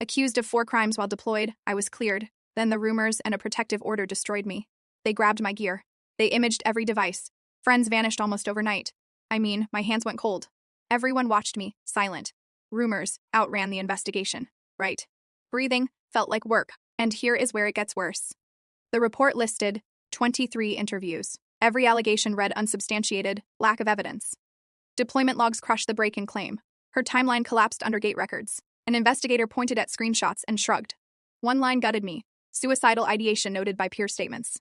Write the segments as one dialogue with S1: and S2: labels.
S1: Accused of 4 crimes while deployed, I was cleared. Then the rumors and a protective order destroyed me. They grabbed my gear. They imaged every device. Friends vanished almost overnight. I mean, my hands went cold. Everyone watched me, silent. Rumors outran the investigation. Right. Breathing felt like work, and here is where it gets worse. The report listed 23 interviews. Every allegation read unsubstantiated, lack of evidence. Deployment logs crushed the break-in claim. Her timeline collapsed under gate records. An investigator pointed at screenshots and shrugged. One line gutted me. Suicidal ideation noted by peer statements.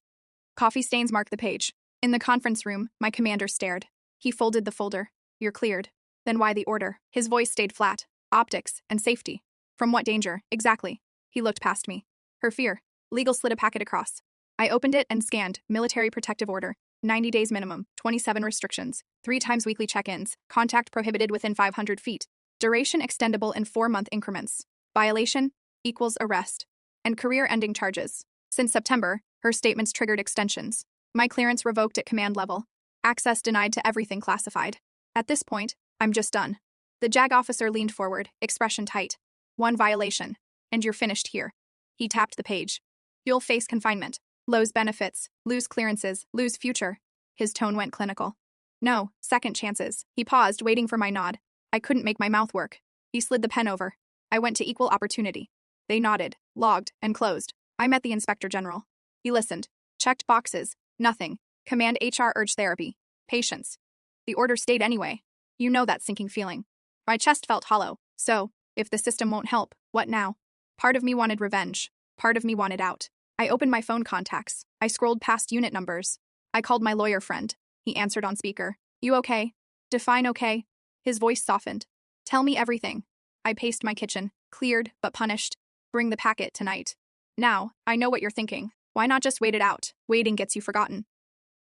S1: Coffee stains marked the page. In the conference room, my commander stared. He folded the folder. You're cleared. Then why the order? His voice stayed flat. Optics and safety. From what danger, exactly? He looked past me. Her fear. Legal slid a packet across. I opened it and scanned. Military protective order. 90 days minimum. 27 restrictions. 3 times weekly check-ins. Contact prohibited within 500 feet. Duration extendable in 4-month increments. Violation equals arrest. And career-ending charges. Since September, her statements triggered extensions. My clearance revoked at command level. Access denied to everything classified. At this point, I'm just done. The JAG officer leaned forward, expression tight. 1 violation. And you're finished here. He tapped the page. You'll face confinement. Lose benefits. Lose clearances. Lose future. His tone went clinical. No, second chances. He paused, waiting for my nod. I couldn't make my mouth work. He slid the pen over. I went to equal opportunity. They nodded, logged, and closed. I met the Inspector General. He listened. Checked boxes. Nothing. Command HR urged therapy. Patience. The order stayed anyway. You know that sinking feeling. My chest felt hollow. So, if the system won't help, what now? Part of me wanted revenge. Part of me wanted out. I opened my phone contacts. I scrolled past unit numbers. I called my lawyer friend. He answered on speaker. You okay? Define okay. His voice softened. Tell me everything. I paced my kitchen. Cleared, but punished. Bring the packet tonight. Now, I know what you're thinking. Why not just wait it out? Waiting gets you forgotten.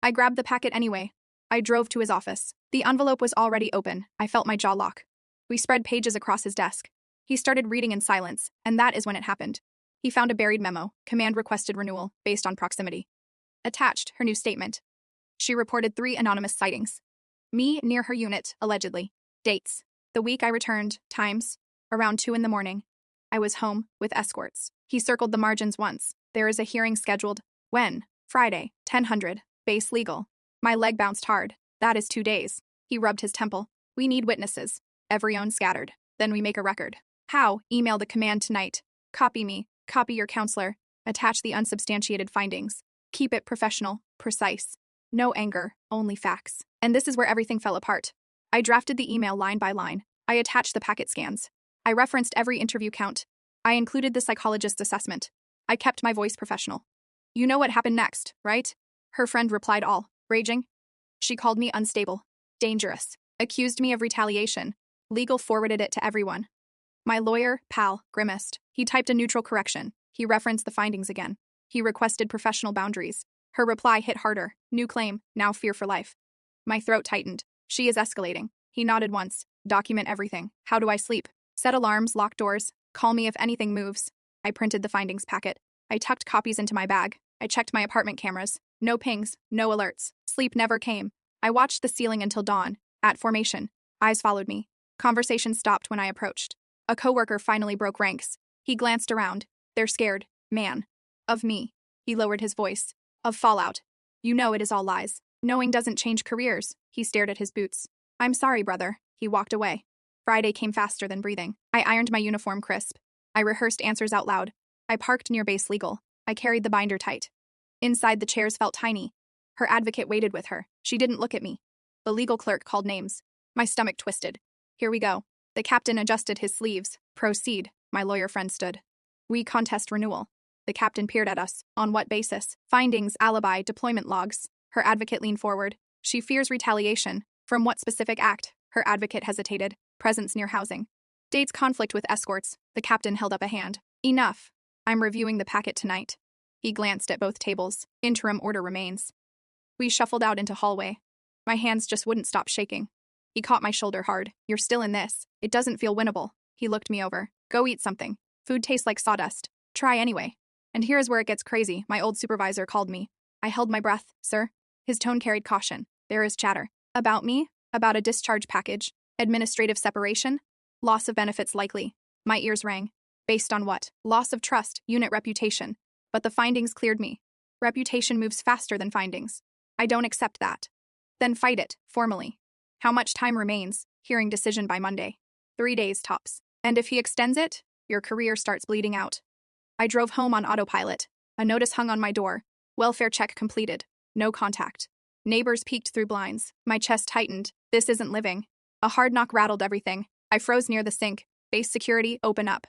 S1: I grabbed the packet anyway. I drove to his office. The envelope was already open. I felt my jaw lock. We spread pages across his desk. He started reading in silence, and that is when it happened. He found a buried memo. Command requested renewal, based on proximity. Attached, her new statement. She reported 3 anonymous sightings. Me near her unit, allegedly. Dates. The week I returned. Times. Around 2 in the morning. I was home, with escorts. He circled the margins once. There is a hearing scheduled. When? Friday, 1000. Base legal. My leg bounced hard. That is 2 days. He rubbed his temple. We need witnesses. Every own scattered. Then we make a record. How? Email the command tonight. Copy me. Copy your counselor. Attach the unsubstantiated findings. Keep it professional, precise. No anger, only facts. And this is where everything fell apart. I drafted the email line by line. I attached the packet scans. I referenced every interview count. I included the psychologist's assessment. I kept my voice professional. You know what happened next, right? Her friend replied all, raging. She called me unstable, dangerous, accused me of retaliation. Legal forwarded it to everyone. My lawyer, pal, grimaced. He typed a neutral correction. He referenced the findings again. He requested professional boundaries. Her reply hit harder. New claim, now fear for life. My throat tightened. She is escalating. He nodded once. Document everything. How do I sleep? Set alarms, lock doors. Call me if anything moves. I printed the findings packet. I tucked copies into my bag. I checked my apartment cameras. No pings, no alerts. Sleep never came. I watched the ceiling until dawn. At formation. Eyes followed me. Conversation stopped when I approached. A coworker finally broke ranks. He glanced around. They're scared. Man. Of me. He lowered his voice. Of fallout. You know it is all lies. Knowing doesn't change careers. He stared at his boots. I'm sorry, brother. He walked away. Friday came faster than breathing. I ironed my uniform crisp. I rehearsed answers out loud. I parked near base legal. I carried the binder tight. Inside, the chairs felt tiny. Her advocate waited with her. She didn't look at me. The legal clerk called names. My stomach twisted. Here we go. The captain adjusted his sleeves. Proceed. My lawyer friend stood. We contest renewal. The captain peered at us. On what basis? Findings, alibi, deployment logs. Her advocate leaned forward. She fears retaliation. From what specific act? Her advocate hesitated. Presence near housing. Dates conflict with escorts. The captain held up a hand. Enough. I'm reviewing the packet tonight. He glanced at both tables. Interim order remains. We shuffled out into hallway. My hands just wouldn't stop shaking. He caught my shoulder hard. You're still in this. It doesn't feel winnable. He looked me over. Go eat something. Food tastes like sawdust. Try anyway. And here's where it gets crazy. My old supervisor called me. I held my breath. Sir? His tone carried caution. There is chatter. About me? About a discharge package? Administrative separation? Loss of benefits likely. My ears rang. Based on what? Loss of trust, unit reputation. But the findings cleared me. Reputation moves faster than findings. I don't accept that. Then fight it, formally. How much time remains? Hearing decision by Monday. 3 days tops. And if he extends it, your career starts bleeding out. I drove home on autopilot. A notice hung on my door. Welfare check completed. No contact. Neighbors peeked through blinds. My chest tightened. This isn't living. A hard knock rattled everything. I froze near the sink. Base security, open up.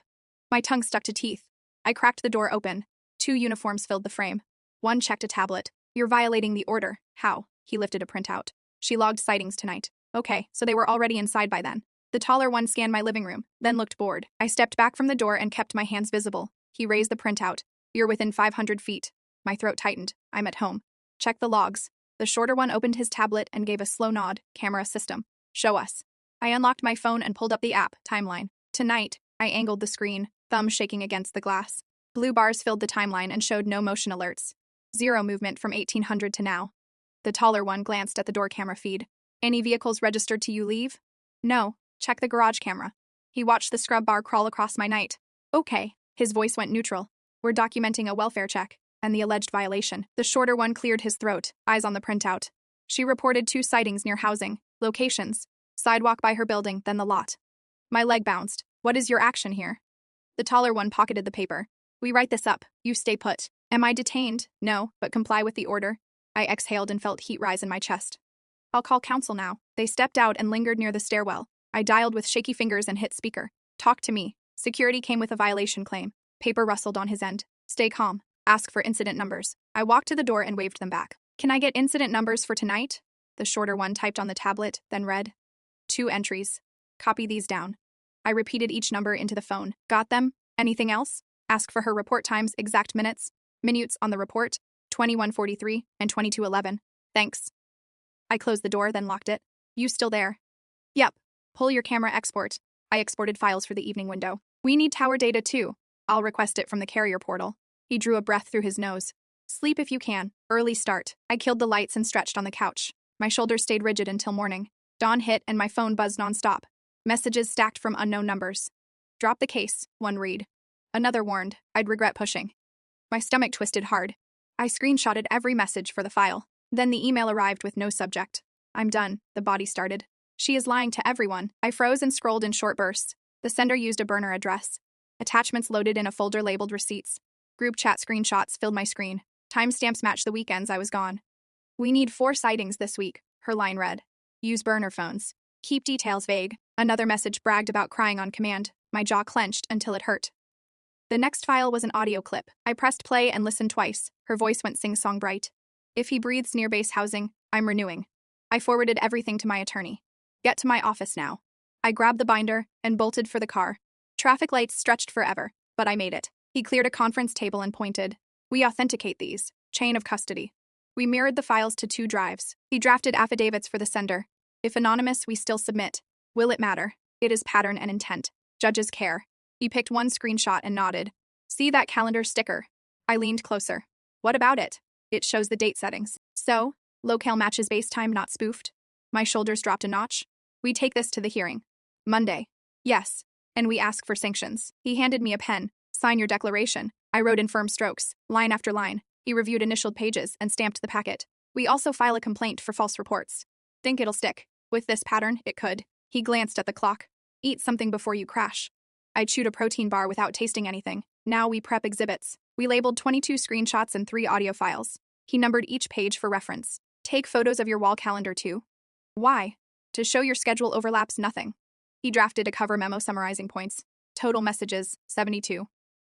S1: My tongue stuck to teeth. I cracked the door open. 2 uniforms filled the frame. One checked a tablet. You're violating the order. How? He lifted a printout. She logged sightings tonight. Okay, so they were already inside by then. The taller one scanned my living room, then looked bored. I stepped back from the door and kept my hands visible. He raised the printout. You're within 500 feet. My throat tightened. I'm at home. Check the logs. The shorter one opened his tablet and gave a slow nod. Camera system. Show us. I unlocked my phone and pulled up the app, timeline. Tonight, I angled the screen, thumb shaking against the glass. Blue bars filled the timeline and showed no motion alerts. 0 movement from 1800 to now. The taller one glanced at the door camera feed. Any vehicles registered to you leave? No. Check the garage camera. He watched the scrub bar crawl across my night. Okay. His voice went neutral. We're documenting a welfare check and the alleged violation. The shorter one cleared his throat, eyes on the printout. She reported 2 sightings near housing. Locations. Sidewalk by her building, then the lot. My leg bounced. What is your action here? The taller one pocketed the paper. We write this up. You stay put. Am I detained? No, but comply with the order. I exhaled and felt heat rise in my chest. I'll call counsel now. They stepped out and lingered near the stairwell. I dialed with shaky fingers and hit speaker. Talk to me. Security came with a violation claim. Paper rustled on his end. Stay calm. Ask for incident numbers. I walked to the door and waved them back. Can I get incident numbers for tonight? The shorter one typed on the tablet, then read. 2 entries. Copy these down. I repeated each number into the phone. Got them? Anything else? Ask for her report times, exact minutes. Minutes on the report, 21:43 and 22:11. Thanks. I closed the door, then locked it. You still there? Yep. Pull your camera export. I exported files for the evening window. We need tower data too. I'll request it from the carrier portal. He drew a breath through his nose. Sleep if you can. Early start. I killed the lights and stretched on the couch. My shoulders stayed rigid until morning. Dawn hit and my phone buzzed nonstop. Messages stacked from unknown numbers. Drop the case, one read. Another warned, I'd regret pushing. My stomach twisted hard. I screenshotted every message for the file. Then the email arrived with no subject. I'm done, the body started. She is lying to everyone. I froze and scrolled in short bursts. The sender used a burner address. Attachments loaded in a folder labeled receipts. Group chat screenshots filled my screen. Timestamps matched the weekends I was gone. We need 4 sightings this week, her line read. Use burner phones. Keep details vague. Another message bragged about crying on command. My jaw clenched until it hurt. The next file was an audio clip. I pressed play and listened twice. Her voice went sing-song bright. If he breathes near base housing, I'm renewing. I forwarded everything to my attorney. Get to my office now. I grabbed the binder and bolted for the car. Traffic lights stretched forever, but I made it. He cleared a conference table and pointed. We authenticate these. Chain of custody. We mirrored the files to 2 drives. He drafted affidavits for the sender. If anonymous, we still submit. Will it matter? It is pattern and intent. Judges care. He picked one screenshot and nodded. See that calendar sticker? I leaned closer. What about it? It shows the date settings. So, locale matches base time, not spoofed. My shoulders dropped a notch. We take this to the hearing. Monday. Yes. And we ask for sanctions. He handed me a pen. Sign your declaration. I wrote in firm strokes, line after line. He reviewed initialed pages and stamped the packet. We also file a complaint for false reports. Think it'll stick. With this pattern, it could. He glanced at the clock. Eat something before you crash. I chewed a protein bar without tasting anything. Now we prep exhibits. We labeled 22 screenshots and 3 audio files. He numbered each page for reference. Take photos of your wall calendar too. Why? To show your schedule overlaps nothing. He drafted a cover memo summarizing points. Total messages, 72.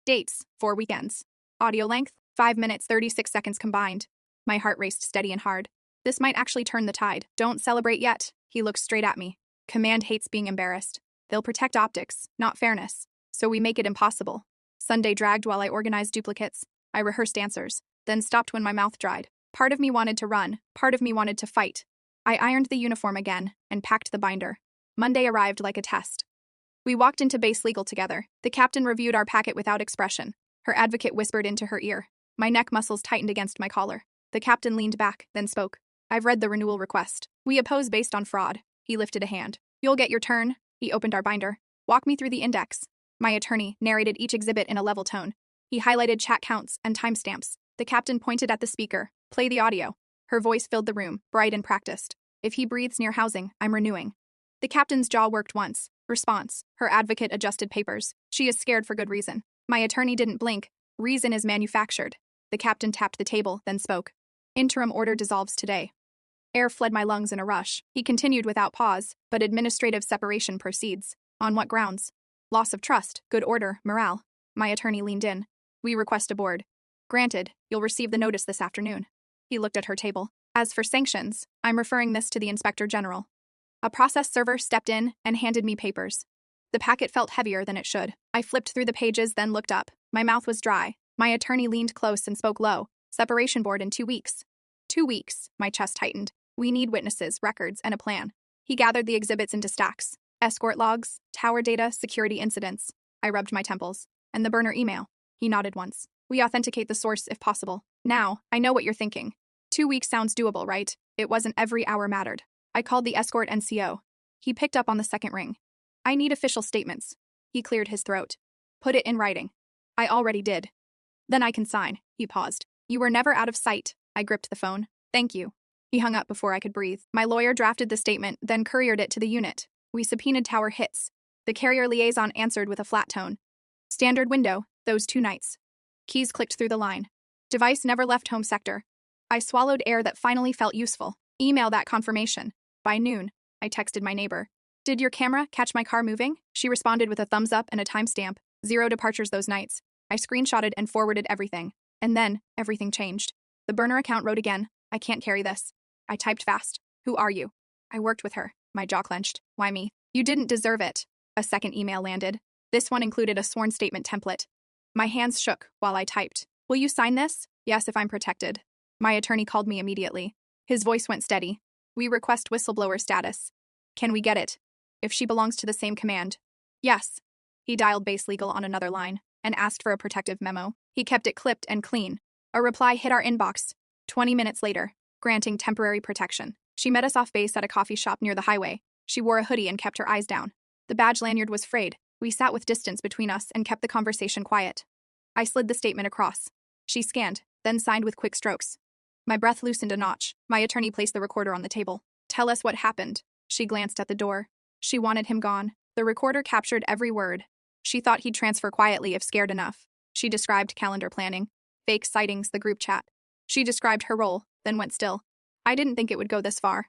S1: Dates, 4 weekends. Audio length, 5 minutes 36 seconds combined. My heart raced steady and hard. This might actually turn the tide. Don't celebrate yet. He looked straight at me. Command hates being embarrassed. They'll protect optics, not fairness. So we make it impossible. Sunday dragged while I organized duplicates. I rehearsed answers, then stopped when my mouth dried. Part of me wanted to run, part of me wanted to fight. I ironed the uniform again and packed the binder. Monday arrived like a test. We walked into base legal together. The captain reviewed our packet without expression. Her advocate whispered into her ear. My neck muscles tightened against my collar. The captain leaned back, then spoke. I've read the renewal request. We oppose based on fraud. He lifted a hand. You'll get your turn. He opened our binder. Walk me through the index. My attorney narrated each exhibit in a level tone. He highlighted chat counts and timestamps. The captain pointed at the speaker. Play the audio. Her voice filled the room, bright and practiced. If he breathes near housing, I'm renewing. The captain's jaw worked once. Response. Her advocate adjusted papers. She is scared for good reason. My attorney didn't blink. Reason is manufactured. The captain tapped the table, then spoke. Interim order dissolves today. Air fled my lungs in a rush. He continued without pause, but administrative separation proceeds. On what grounds? Loss of trust, good order, morale. My attorney leaned in. We request a board. Granted, you'll receive the notice this afternoon. He looked at her table. As for sanctions, I'm referring this to the Inspector General. A process server stepped in and handed me papers. The packet felt heavier than it should. I flipped through the pages, then looked up. My mouth was dry. My attorney leaned close and spoke low. Separation board in 2 weeks. 2 weeks, my chest tightened. We need witnesses, records, and a plan. He gathered the exhibits into stacks. Escort logs, tower data, security incidents. I rubbed my temples. And the burner email. He nodded once. We authenticate the source if possible. Now, I know what you're thinking. 2 weeks sounds doable, right? It wasn't every hour mattered. I called the escort NCO. He picked up on the second ring. I need official statements. He cleared his throat. Put it in writing. I already did. Then I can sign. He paused. You were never out of sight. I gripped the phone. Thank you. He hung up before I could breathe. My lawyer drafted the statement, then couriered it to the unit. We subpoenaed tower hits. The carrier liaison answered with a flat tone. Standard window, those 2 nights. Keys clicked through the line. Device never left home sector. I swallowed air that finally felt useful. Email that confirmation. By noon, I texted my neighbor. Did your camera catch my car moving? She responded with a thumbs up and a timestamp. 0 departures those nights. I screenshotted and forwarded everything. And then, everything changed. The burner account wrote again. I can't carry this. I typed fast. Who are you? I worked with her. My jaw clenched. Why me? You didn't deserve it. A second email landed. This one included a sworn statement template. My hands shook while I typed. Will you sign this? Yes, if I'm protected. My attorney called me immediately. His voice went steady. We request whistleblower status. Can we get it? If she belongs to the same command. Yes. He dialed base legal on another line and asked for a protective memo. He kept it clipped and clean. A reply hit our inbox. 20 minutes later, granting temporary protection. She met us off base at a coffee shop near the highway. She wore a hoodie and kept her eyes down. The badge lanyard was frayed. We sat with distance between us and kept the conversation quiet. I slid the statement across. She scanned, then signed with quick strokes. My breath loosened a notch. My attorney placed the recorder on the table. Tell us what happened. She glanced at the door. She wanted him gone. The recorder captured every word. She thought he'd transfer quietly if scared enough. She described calendar planning, fake sightings, the group chat. She described her role, then went still. I didn't think it would go this far.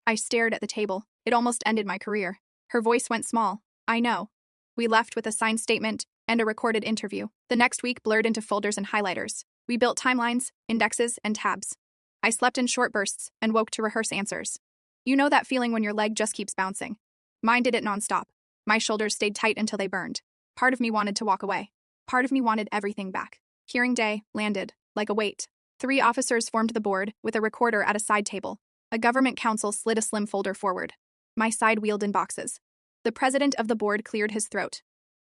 S1: I stared at the table. It almost ended my career. Her voice went small. I know. We left with a signed statement and a recorded interview. The next week blurred into folders and highlighters. We built timelines, indexes, and tabs. I slept in short bursts and woke to rehearse answers. You know that feeling when your leg just keeps bouncing? Mine did it nonstop. My shoulders stayed tight until they burned. Part of me wanted to walk away. Part of me wanted everything back. Hearing day landed, like a weight. 3 officers formed the board, with a recorder at a side table. A government counsel slid a slim folder forward. My side wheeled in boxes. The president of the board cleared his throat.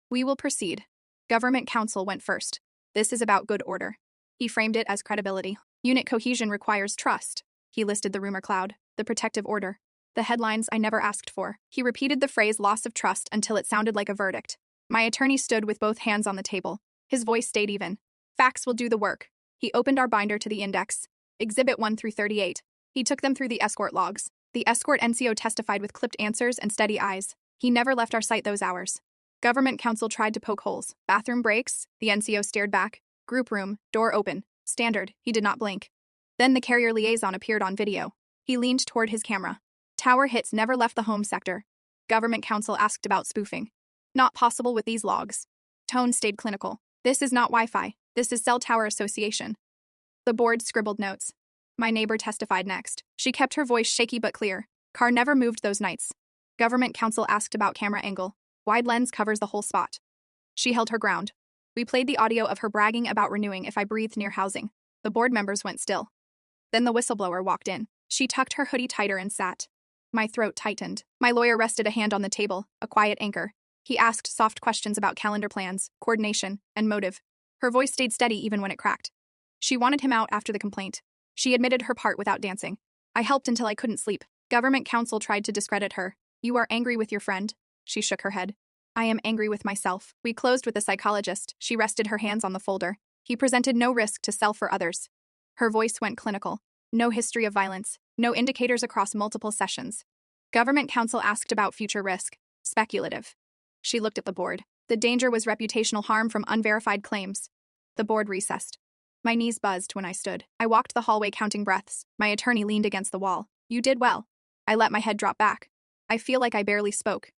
S1: We will proceed. Government counsel went first. This is about good order. He framed it as credibility. Unit cohesion requires trust. He listed the rumor cloud, the protective order, the headlines I never asked for. He repeated the phrase loss of trust until it sounded like a verdict. My attorney stood with both hands on the table. His voice stayed even. Facts will do the work. He opened our binder to the index. Exhibit 1 through 38. He took them through the escort logs. The escort NCO testified with clipped answers and steady eyes. He never left our sight those hours. Government counsel tried to poke holes. Bathroom breaks. The NCO stared back. Group room. Door open. Standard. He did not blink. Then the carrier liaison appeared on video. He leaned toward his camera. Tower hits never left the home sector. Government counsel asked about spoofing. Not possible with these logs. Tone stayed clinical. This is not Wi-Fi. This is Cell Tower Association. The board scribbled notes. My neighbor testified next. She kept her voice shaky but clear. Car never moved those nights. Government counsel asked about camera angle. Wide lens covers the whole spot. She held her ground. We played the audio of her bragging about renewing if I breathed near housing. The board members went still. Then the whistleblower walked in. She tucked her hoodie tighter and sat. My throat tightened. My lawyer rested a hand on the table, a quiet anchor. He asked soft questions about calendar plans, coordination, and motive. Her voice stayed steady even when it cracked. She wanted him out after the complaint. She admitted her part without dancing. I helped until I couldn't sleep. Government counsel tried to discredit her. You are angry with your friend? She shook her head. I am angry with myself. We closed with the psychologist. She rested her hands on the folder. He presented no risk to self or others. Her voice went clinical. No history of violence. No indicators across multiple sessions. Government counsel asked about future risk. Speculative. She looked at the board. The danger was reputational harm from unverified claims. The board recessed. My knees buzzed when I stood. I walked the hallway counting breaths. My attorney leaned against the wall. You did well. I let my head drop back. I feel like I barely spoke.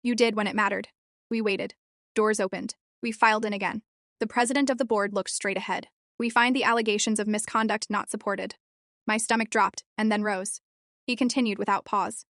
S1: You did when it mattered. We waited. Doors opened. We filed in again. The president of the board looked straight ahead. We find the allegations of misconduct not supported. My stomach dropped and then rose. He continued without pause.